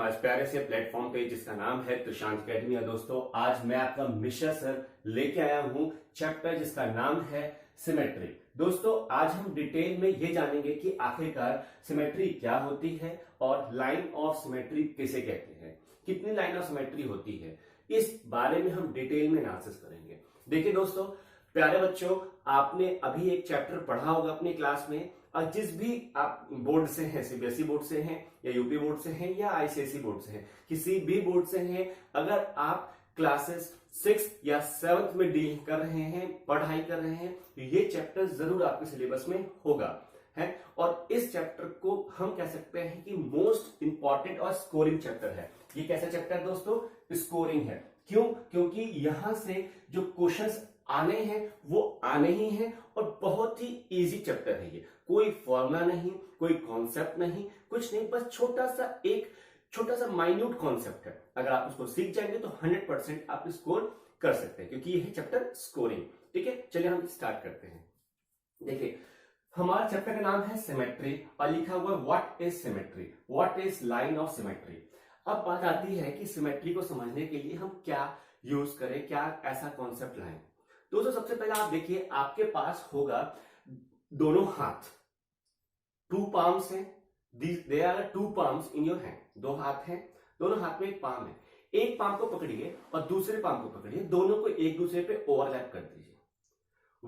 हमारे प्यारे से प्लेटफॉर्म पे जिसका नाम है तुषांत अकेडमी। और दोस्तों आज मैं आपका मिश्रा सर लेके आया हूं चैप्टर जिसका नाम है सिमेट्री। दोस्तों आज हम डिटेल में ये जानेंगे कि आखिरकार सिमेट्री क्या होती है और लाइन ऑफ सिमेट्री किसे कहते हैं, कितनी लाइन ऑफ सिमेट्री होती है, इस बारे में हम डिटेल में एनालिसिस करेंगे। देखिए दोस्तों प्यारे बच्चों, आपने अभी एक चैप्टर पढ़ा होगा अपनी क्लास में, और जिस भी आप बोर्ड से हैं, सीबीएसई बोर्ड से हैं या यूपी बोर्ड से हैं या आईसीएसई बोर्ड से हैं, किसी भी बोर्ड से हैं, अगर आप क्लासेस 6 या 7 में डील कर रहे हैं, पढ़ाई कर रहे हैं, तो ये चैप्टर जरूर आपके सिलेबस में होगा है। और इस चैप्टर को हम कह सकते हैं कि मोस्ट इंपॉर्टेंट और स्कोरिंग चैप्टर है। ये कैसा चैप्टर है दोस्तों? स्कोरिंग है। क्यों? क्योंकि यहां से जो क्वेश्चंस आने हैं वो आने ही हैं और बहुत ही इजी चैप्टर है ये। कोई फॉर्मूला नहीं, कोई कॉन्सेप्ट नहीं, कुछ नहीं, बस छोटा सा माइन्यूट कॉन्सेप्ट है। अगर आप उसको सीख जाएंगे तो 100% आप स्कोर कर सकते हैं, क्योंकि ये है चैप्टर स्कोरिंग। ठीक है, चलिए हम स्टार्ट करते हैं। देखिए हमारा चैप्टर का नाम है सिमेट्री और लिखा हुआ है what is symmetry, what is line of symmetry. अब बात आती है कि सिमेट्री को समझने के लिए हम क्या यूज करें, क्या ऐसा कॉन्सेप्ट लाएं। दोस्तों सबसे पहले आप देखिए, आपके पास होगा दोनों हाथ, 2 palms हैं, there are 2 palms in your hand, 2 हाथ हैं, दोनों हाथ में एक पाम है। एक पाम को पकड़िए और दूसरे पाम को पकड़िए, दोनों को एक दूसरे पे ओवरलैप कर दीजिए।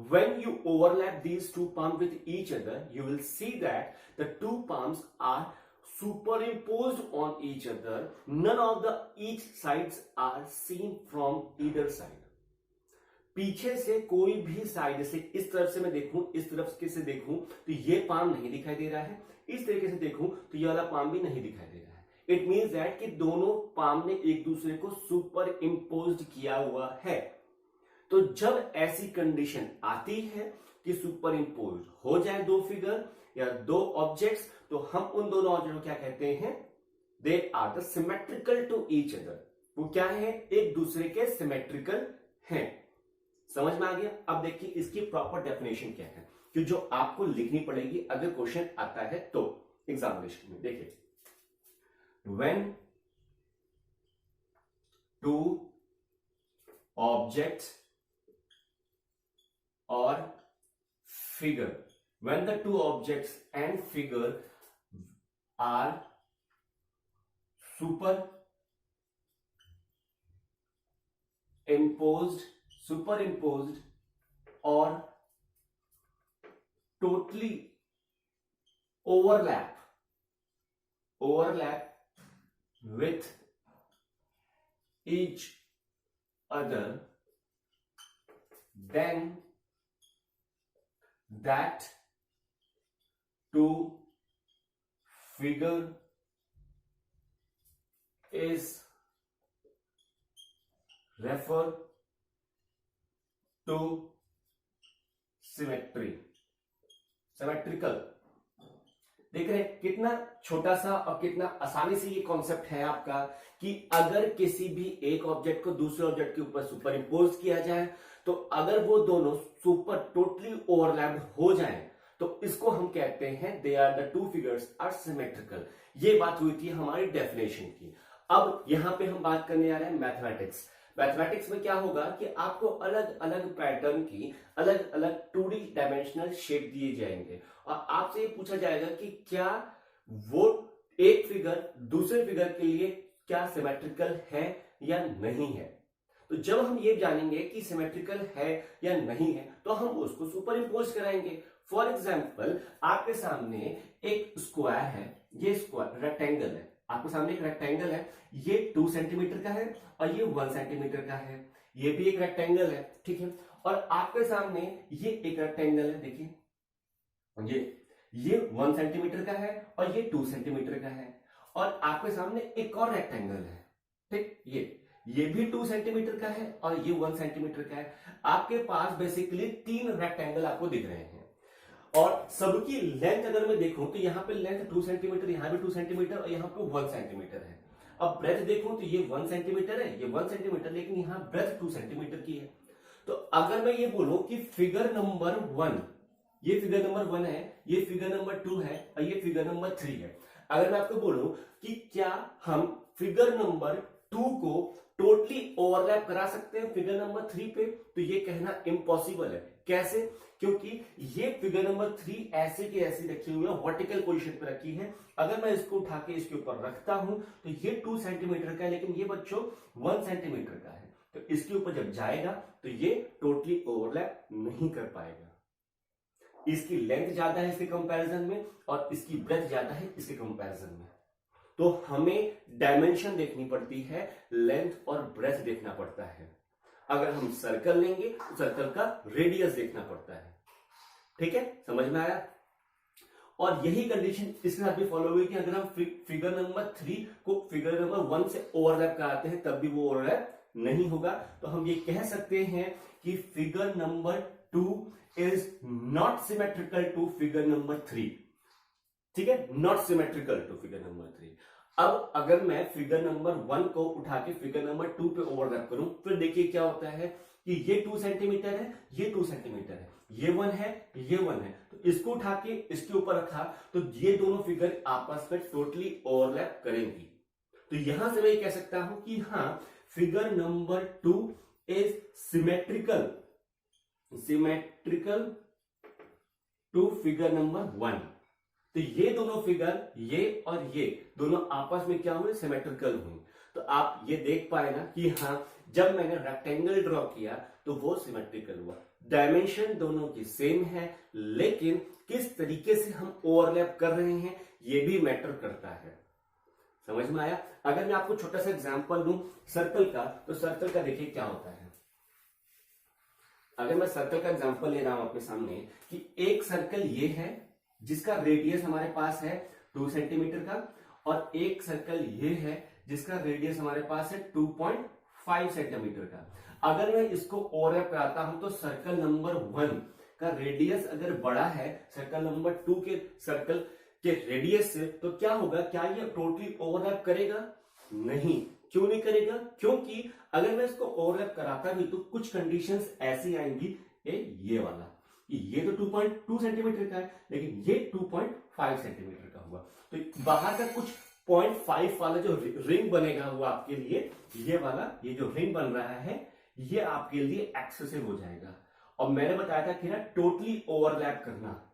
When you overlap these 2 palms with each other, you will see that the 2 palms are superimposed on each other. None of the each sides are seen from either side. पीछे से कोई भी साइड से, इस तरफ से मैं देखूं, इस तरफ से देखूं तो ये पाम नहीं दिखाई दे रहा है, इस तरीके से देखूं तो ये वाला पाम भी नहीं दिखाई दे रहा है। इट मीन्स दैट कि दोनों पाम ने एक दूसरे को सुपर इम्पोज किया हुआ है। तो जब ऐसी कंडीशन आती है कि सुपर इम्पोज हो जाए 2 फिगर या 2 ऑब्जेक्ट्स, तो हम उन दोनों ऑब्जेक्ट को क्या कहते हैं? They are the symmetrical to each other. वो क्या है? एक दूसरे के सिमेट्रिकल हैं। समझ में आ गया? अब देखिए इसकी प्रॉपर डेफिनेशन क्या है, कि जो आपको लिखनी पड़ेगी अगर क्वेश्चन आता है तो एग्जामिनेशन में। देखिए when 2 objects or figure, when the 2 objects and figure are superimposed or totally overlap with each other, then that 2 figure is referred to symmetrical। देख रहे हैं कितना छोटा सा और कितना आसानी से ये कॉन्सेप्ट है आपका, कि अगर किसी भी एक ऑब्जेक्ट को दूसरे ऑब्जेक्ट के ऊपर सुपर इम्पोज किया जाए, तो अगर वो दोनों सुपर टोटली ओवरलैप हो जाएं, तो इसको हम कहते हैं they are the 2 figures are symmetrical. ये बात हुई थी हमारी डेफिनेशन की। अब यहां पे हम बात करने आ रहे हैं मैथमेटिक्स। मैथमेटिक्स में क्या होगा कि आपको अलग अलग पैटर्न की अलग अलग 2D डायमेंशनल शेप दिए जाएंगे और आपसे ये पूछा जाएगा कि क्या वो एक फिगर दूसरे फिगर के लिए क्या सिमेट्रिकल है या नहीं है। तो जब हम ये जानेंगे कि सिमेट्रिकल है या नहीं है, तो हम उसको सुपर इम्पोज कराएंगे। फॉर एग्जाम्पल आपके सामने एक स्क्वायर है, ये स्क्वायर रेक्टेंगल है, आपके सामने एक रेक्टेंगल है, ये 2 सेंटीमीटर का है और ये 1 सेंटीमीटर का है, ये भी एक रेक्टेंगल है, ठीक है। और आपके सामने ये एक रेक्टेंगल है, देखिए ये 1 सेंटीमीटर का है और ये 2 सेंटीमीटर का है, और आपके सामने एक और रेक्टेंगल है, ठीक, ये भी 2 सेंटीमीटर का है और ये 1 सेंटीमीटर का है। आपके पास बेसिकली 3 रेक्टेंगल आपको दिख रहे हैं, और सबकी लेंथ अगर मैं देखूं तो यहाँ पे लेंथ 2 सेंटीमीटर, यहाँ भी 2 सेंटीमीटर और यहाँ पे 1 सेंटीमीटर है। अब ब्रेथ देखूं तो ये 1 सेंटीमीटर है, ये 1 सेंटीमीटर, लेकिन यहाँ ब्रेथ 2 सेंटीमीटर की है। तो अगर मैं ये बोलूं कि फिगर नंबर 1, ये फिगर नंबर 1 है, ये फिगर नंबर 2 है और ये फिगर नंबर 3 है, अगर मैं आपको बोलूं कि क्या हम फिगर नंबर 2 को टोटली ओवरलैप करा सकते हैं फिगर नंबर 3 पे? तो ये कहना इम्पॉसिबल है। कैसे? क्योंकि ये फिगर नंबर 3 ऐसे की ऐसी रखी हुई है, वर्टिकल पोजीशन पे रखी है। अगर मैं इसको उठा के इसके ऊपर रखता हूं तो ये 2 सेंटीमीटर का है, लेकिन ये बच्चों 1 सेंटीमीटर का है। तो इसके ऊपर जब जाएगा तो ये टोटली ओवरलैप नहीं कर पाएगा। इसकी लेंथ ज्यादा है इसके कंपैरिजन में और इसकी ब्रेथ ज्यादा है इसके कंपैरिजन में। तो हमें डायमेंशन देखनी पड़ती है, लेंथ और ब्रेथ देखना पड़ता है। अगर हम सर्कल लेंगे तो सर्कल का रेडियस देखना पड़ता है। ठीक है, समझ में आया? और यही कंडीशन इसके साथ भी फॉलो हुई कि अगर हम फिगर नंबर 3 को फिगर नंबर 1 से ओवरलैप कराते हैं तब भी वो ओवरलैप नहीं होगा। तो हम ये कह सकते हैं कि figure number 2 is not symmetrical to figure number 3। ठीक है, not symmetrical to figure number 3। अब अगर मैं फिगर नंबर 1 को उठा के फिगर नंबर 2 पे ओवरलैप करूं, फिर देखिए क्या होता है कि ये 2 सेंटीमीटर है, ये 2 सेंटीमीटर है, ये 1 है, ये 1 है। तो इसको उठा के इसके ऊपर रखा तो ये दोनों फिगर आपस में टोटली ओवरलैप करेंगी। तो यहां से मैं कह सकता हूं कि हाँ, figure number 2 is symmetrical to figure number 1। तो ये दोनों फिगर, ये और ये दोनों आपस में क्या हुए? सिमेट्रिकल हुए। तो आप ये देख पाए ना कि हाँ, जब मैंने रेक्टेंगल ड्रॉ किया तो वो सिमेट्रिकल हुआ। डायमेंशन दोनों की सेम है, लेकिन किस तरीके से हम ओवरलैप कर रहे हैं ये भी मैटर करता है। समझ में आया? अगर मैं आपको छोटा सा एग्जांपल दूं सर्कल का, तो सर्कल का देखिए क्या होता है। अगर मैं सर्कल का एग्जांपल ले रहा हूं आपके सामने कि एक सर्कल ये है जिसका रेडियस हमारे पास है 2 सेंटीमीटर का, और एक सर्कल ये है जिसका रेडियस हमारे पास है 2.5 सेंटीमीटर का। अगर मैं इसको ओवरलैप कराता हूं तो सर्कल नंबर 1 का रेडियस अगर बड़ा है सर्कल नंबर 2 के सर्कल के रेडियस से, तो क्या होगा? क्या ये टोटली ओवरलैप करेगा? नहीं। क्यों नहीं करेगा? क्योंकि अगर मैं इसको ओवरलैप कराता भी तो कुछ कंडीशंस ऐसी आएंगी, ये वाला, ये तो 2.2 सेंटीमीटर का है लेकिन ये 2.5 सेंटीमीटर का हुआ। तो बाहर का कुछ 0.5 वाला जो रिंग बनेगा हुआ आपके लिए, ये वाला, ये जो रिंग बन रहा है ये आपके लिए एक्सेसिव हो जाएगा। और मैंने बताया था कि ना टोटली ओवरलैप करना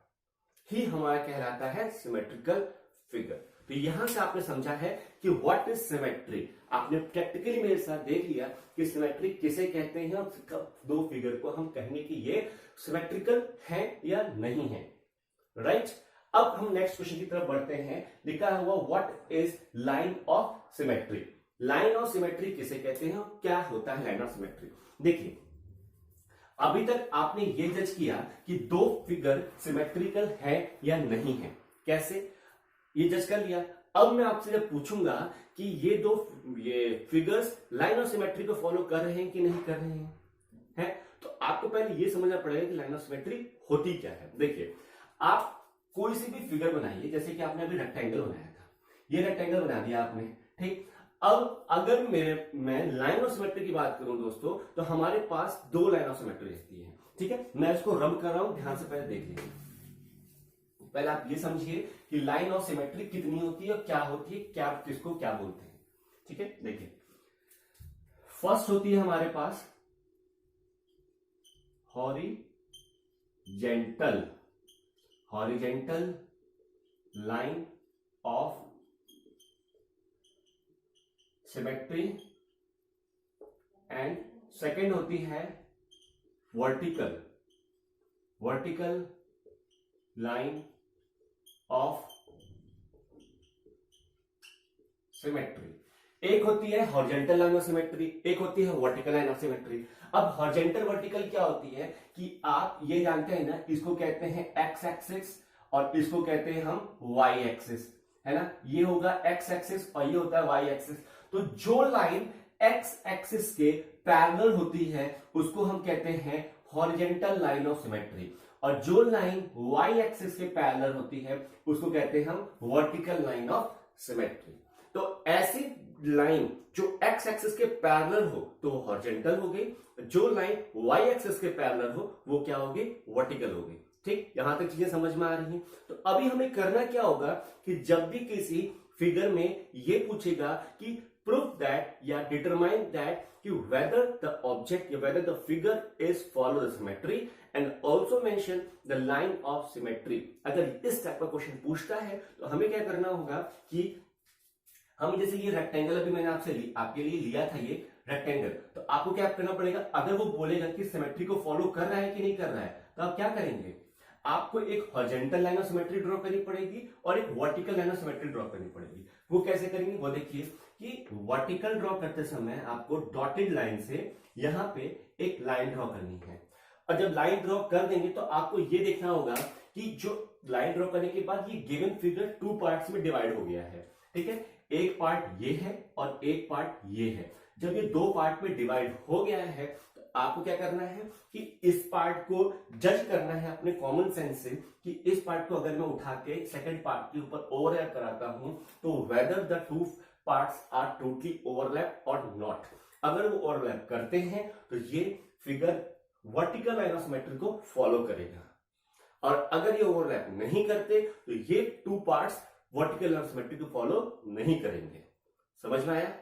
ही हमारा कहलाता है सिमेट्रिकल फिगर। तो यहां से आपने समझा है कि व्हाट इज सिमेट्री। आपने प्रैक्टिकली मेरे साथ देख लिया कि सिमेट्री किसे कहते हैं और दो फिगर को हम कहेंगे कि ये सिमेट्रिकल है या नहीं है। राइट, अब हम नेक्स्ट क्वेश्चन की तरफ बढ़ते हैं। लिखा हुआ what is line of symmetry. Line of symmetry किसे कहते हैं और क्या होता है लाइन ऑफ सिमेट्री? देखिए, अभी तक आपने ये जज किया कि दो फिगर सिमेट्रिकल है या नहीं है। कैसे? ये जज कर लिया। अब मैं आपसे जब पूछूंगा कि ये फिगर्स लाइन ऑफ सिमेट्री को फॉलो कर रहे हैं कि नहीं कर रहे हैं, तो आपको पहले ये समझना पड़ेगा कि लाइन ऑफ सिमेट्री होती क्या है। देखिए, आप कोई सी भी फिगर बनाइए, जैसे कि आपने अभी रेक्टेंगल बनाया था, ये रेक्टेंगल बना दिया आपने, ठीक। अब अगर मैं लाइन ऑफ सिमेट्री की बात करूं दोस्तों, तो हमारे पास दो लाइन ऑफ सिमेट्री रहती है। ठीक है, मैं इसको रब कर रहा हूं, ध्यान से पहले देख लीजिए। पहले आप ये समझिए कि लाइन ऑफ सिमेट्री कितनी होती है और क्या होती है, क्या किसको क्या बोलते हैं। ठीक है, देखिए, फर्स्ट होती है हमारे पास horizontal line of symmetry, and second होती है वर्टिकल लाइन ऑफ सिमेट्री। एक होती है हॉरिजॉन्टल लाइन ऑफ सिमेट्री, एक होती है वर्टिकल लाइन ऑफ सिमेट्री। अब हॉरिजॉन्टल वर्टिकल क्या होती है कि आप ये जानते हैं ना, इसको कहते हैं एक्स एक्सिस और इसको कहते हैं हम वाई एक्सिस, है ना। ये होगा एक्स एक्सिस और ये होता है वाई एक्सिस। तो जो लाइन एक्स एक्सिस के पैरेलल होती है उसको हम कहते हैं हॉरिजॉन्टल लाइन ऑफ सिमेट्री, और जो लाइन वाई एक्सिस के पैरेलल होती है उसको कहते हैं हम वर्टिकल लाइन ऑफ सिमेट्री। तो ऐसी लाइन जो एक्स एक्सिस के पैरेलल हो तो वो हॉरिजॉन्टल हो गई, जो लाइन वाई एक्सिस के पैरेलल हो वो क्या होगी, वर्टिकल हो गई। ठीक, यहां तक चीजें समझ में आ रही हैं। तो अभी हमें करना क्या होगा कि जब भी किसी फिगर में ये पूछेगा कि प्रूफ दैट या डिटरमाइन दैट कि वेदर द ऑब्जेक्ट या whether the figure is follow the symmetry and also mention the line of symmetry. अगर इस टाइप का क्वेश्चन पूछता है तो हमें क्या करना होगा कि हम जैसे ये रेक्टेंगल अभी मैंने आपके लिए लिया था, ये रेक्टेंगल, तो आपको क्या करना पड़ेगा, अगर वो बोलेगा कि सिमेट्री को फॉलो कर रहा है कि नहीं कर रहा है तो आप क्या करेंगे, आपको एक horizontal line of symmetry draw करनी पड़ेगी और एक vertical line of symmetry draw करनी पड़ेगी। वो कैसे करेंगे वो देखिए कि वर्टिकल ड्रॉ करते समय आपको डॉटेड लाइन से यहां पे एक लाइन ड्रॉ करनी है, और जब लाइन ड्रॉ कर देंगे तो आपको ये देखना होगा कि जो लाइन ड्रॉ करने के बाद ये गिवन फिगर 2 पार्ट्स में डिवाइड हो गया है, ठीक है। एक पार्ट ये है और एक पार्ट ये है। जब ये 2 पार्ट में डिवाइड हो गया है तो आपको क्या करना है कि इस पार्ट को जज करना है अपने कॉमन सेंस से कि इस पार्ट को अगर मैं उठा के सेकंड पार्ट के ऊपर ओवरलैप कराता हूं तो whether the 2 parts are totally overlap और नॉट। अगर वो ओवरलैप करते हैं तो ये figure vertical line of symmetry को फॉलो करेगा, और अगर ये ओवरलैप नहीं करते तो ये 2 parts vertical line of symmetry को फॉलो नहीं करेंगे। समझ में आया?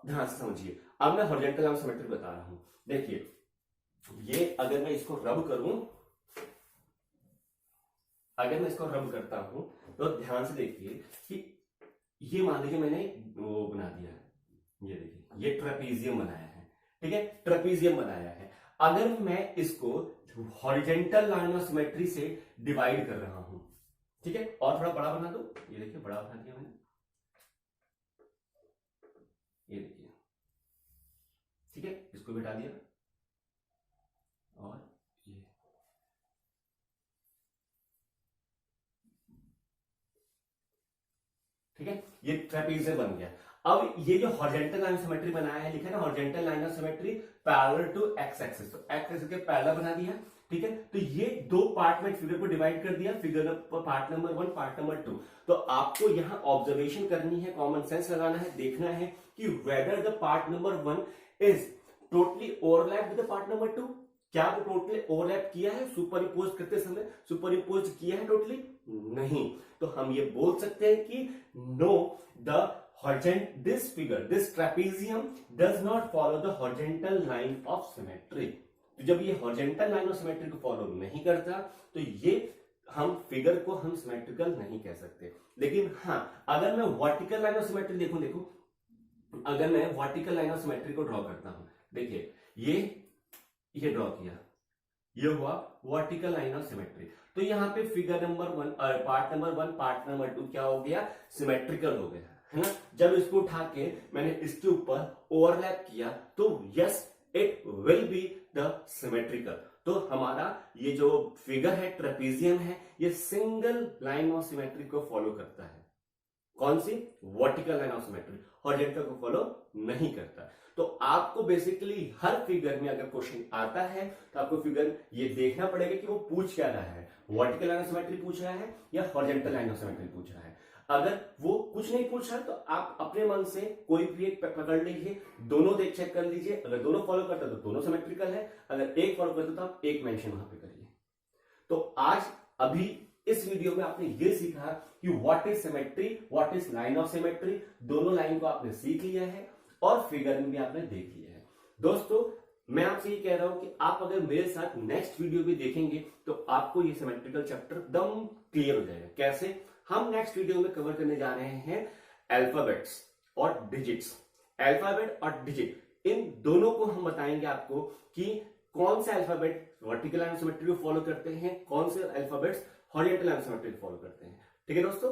ध्यान से समझिए। अब मैं हॉरिजॉन्टल लाइन ऑफ सिमेट्री बता रहा हूं। देखिए ये अगर मैं इसको रब करूं, अगर मैं इसको रब करता हूं तो ध्यान से देखिए कि ये मान लीजिए मैंने वो बना दिया है, ये देखिए ये ट्रेपीजियम बनाया है, ठीक है, ट्रेपीजियम बनाया है। अगर मैं इसको हॉरिजॉन्टल लाइन ऑफ सिमेट्री से डिवाइड कर रहा हूं, ठीक है, और थोड़ा बड़ा बना दो, ये देखिए बड़ा बना दिया मैंने, ये देखिए, ठीक है, इसको भी हटा दिया, और ये ठीक है, ये ट्रेपीजियम बन गया। अब ये जो हॉरिजॉन्टल लाइन ऑफ सिमेट्री बनाया है, लिखा है ना horizontal line of symmetry parallel to X axis, तो एक्स एक्सिस के पैरेलल बना दिया, ठीक है। तो ये 2 पार्ट में फिगर को डिवाइड कर दिया, figure part number 1 part number 2। तो आपको यहां ऑब्जर्वेशन करनी है, कॉमन सेंस लगाना है, देखना है कि whether the part number 1 is totally overlap with the part number 2। क्या वो टोटली ओवरलैप किया है सुपर इम्पोज करते समय, सुपर इम्पोज किया है टोटली? नहीं। तो हम ये बोल सकते हैं कि know the this figure, this trapezium does not follow the horizontal line of symmetry। तो जब ये horizontal line of symmetry को फॉलो नहीं करता तो ये हम फिगर को हम सिमेट्रिकल नहीं कह सकते। लेकिन हाँ, अगर मैं वर्टिकल लाइन ऑफ सिमेट्री देखो, अगर मैं वर्टिकल लाइन ऑफ सिमेट्री को ड्रॉ करता हूं, देखिए ये ड्रॉ किया, ये हुआ वर्टिकल लाइन ऑफ सिमेट्री। तो यहां पे figure number 1 part number 1 part number 2 क्या हो गया, सिमेट्रिकल हो गया, है ना। जब इसको उठा के मैंने इसके ऊपर ओवरलैप किया तो yes it will be the symmetrical. तो हमारा ये जो फिगर है ट्रेपीजियम है, ये सिंगल लाइन ऑफ सिमेट्री को फॉलो करता है। कौन सी? Vertical line of symmetry, horizontal को फॉलो नहीं करता। तो आपको बेसिकली हर फिगर में अगर क्वेश्चन आता है तो आपको फिगर ये देखना पड़ेगा कि वो पूछ क्या रहा है, वर्टिकल लाइन ऑफ सिमेट्री पूछ रहा है या हॉरिजॉन्टल लाइन ऑफ सिमेट्री पूछ रहा है। अगर वो कुछ नहीं पूछ रहा तो आप अपने मन से कोई भी एक पकड़ लीजिए, दोनों चेक कर लीजिए, अगर दोनों फॉलो करते हैं तो दोनों सिमेट्रिकल है, अगर एक फॉलो करते तो आप एक मेंशन वहां पे करिए। तो आज अभी इस वीडियो में आपने ये सीखा कि what is symmetry, what is line of symmetry, दोनों लाइन को आपने सीख लिया है और फिगर में भी आपने देख लिया है। दोस्तों मैं आपसे ये कह रहा हूं कि आप अगर मेरे साथ नेक्स्ट वीडियो भी देखेंगे तो आपको ये सिमेट्रिकल चैप्टर एकदम क्लियर हो जाएगा। कैसे? हम नेक्स्ट वीडियो में कवर करने जा रहे हैं अल्फाबेट्स और डिजिट्स। अल्फाबेट और डिजिट इन दोनों को हम बताएंगे आपको कि कौन से alphabet vertical line of symmetry को फॉलो करते हैं, कौन से alphabets horizontal line of symmetry को फॉलो करते हैं। ठीक है दोस्तों,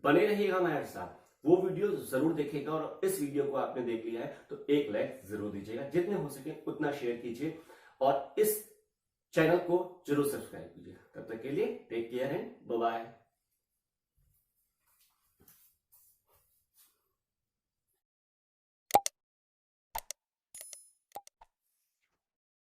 बने रहिएगा हमारे साथ, वो वीडियो जरूर देखेगा। और इस वीडियो को आपने देख लिया है तो एक लाइक जरूर दीजिएगा, जितने हो सके उतना शेयर कीजिए और इस चैनल को जरूर सब्सक्राइब कीजिए। तब तक के लिए take care and bye bye.